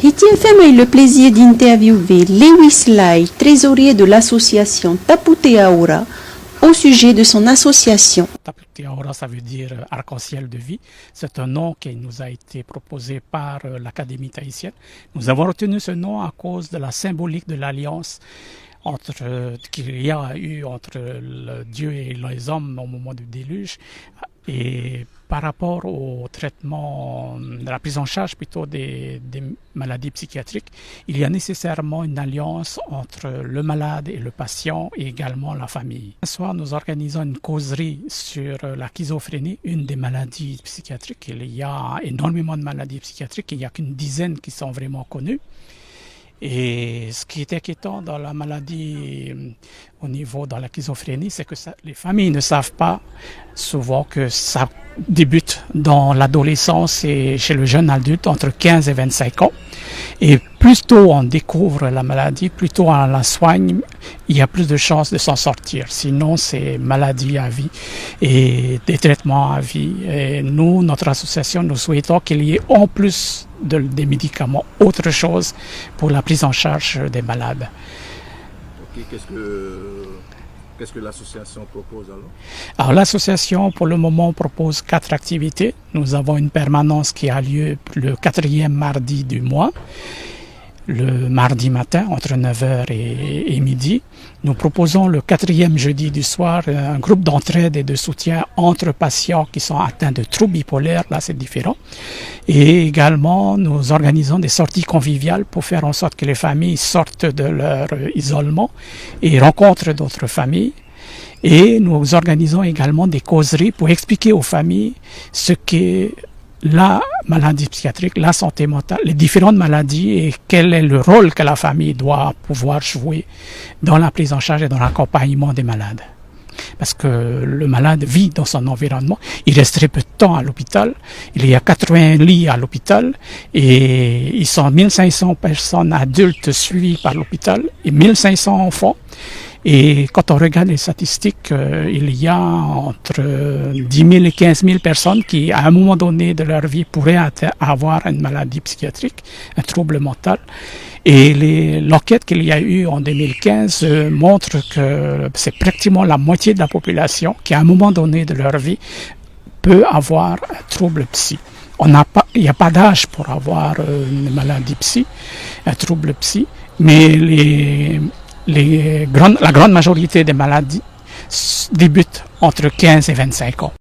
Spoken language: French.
HitFM a eu le plaisir d'interviewer Lewis Lai, trésorier de l'association Tapute Aura, au sujet de son association. Tapute Aura, ça veut dire arc-en-ciel de vie. C'est un nom qui nous a été proposé par l'Académie tahitienne. Nous avons retenu ce nom à cause de la symbolique de l'alliance qu'il y a eu entre le Dieu et les hommes au moment du déluge. Et par rapport au traitement, de la prise en charge plutôt des maladies psychiatriques, il y a nécessairement une alliance entre le malade et le patient et également la famille. Ce soir, nous organisons une causerie sur la schizophrénie, une des maladies psychiatriques. Il y a énormément de maladies psychiatriques, il n'y a qu'une dizaine qui sont vraiment connues. Et ce qui est inquiétant dans la maladie, au niveau de la schizophrénie, c'est que les familles ne savent pas souvent que ça débute dans l'adolescence et chez le jeune adulte entre 15 et 25 ans. Et plus tôt on découvre la maladie, plus tôt on la soigne, il y a plus de chances de s'en sortir. Sinon, c'est maladie à vie et des traitements à vie. Et nous, notre association, nous souhaitons qu'il y ait en plus des médicaments, autre chose pour la prise en charge des malades. Okay, qu'est-ce que l'association propose alors? Alors l'association pour le moment propose 4 activités. Nous avons une permanence qui a lieu le 4e mardi du mois, le mardi matin entre 9h et midi. Nous proposons le 4e jeudi du soir un groupe d'entraide et de soutien entre patients qui sont atteints de troubles bipolaires, là c'est différent. Et également nous organisons des sorties conviviales pour faire en sorte que les familles sortent de leur isolement et rencontrent d'autres familles. Et nous organisons également des causeries pour expliquer aux familles ce qu'est la maladie psychiatrique, la santé mentale, les différentes maladies et quel est le rôle que la famille doit pouvoir jouer dans la prise en charge et dans l'accompagnement des malades. Parce que le malade vit dans son environnement, il reste très peu de temps à l'hôpital, il y a 80 lits à l'hôpital et ils sont 1500 personnes adultes suivies par l'hôpital et 1500 enfants. Et quand on regarde les statistiques, il y a entre 10 000 et 15 000 personnes qui, à un moment donné de leur vie, pourraient avoir une maladie psychiatrique, un trouble mental. Et l'enquête qu'il y a eu en 2015 montre que c'est pratiquement la moitié de la population qui, à un moment donné de leur vie, peut avoir un trouble psy. Il n'y a pas d'âge pour avoir une maladie psy, un trouble psy, mais la grande majorité des maladies débutent entre 15 et 25 ans.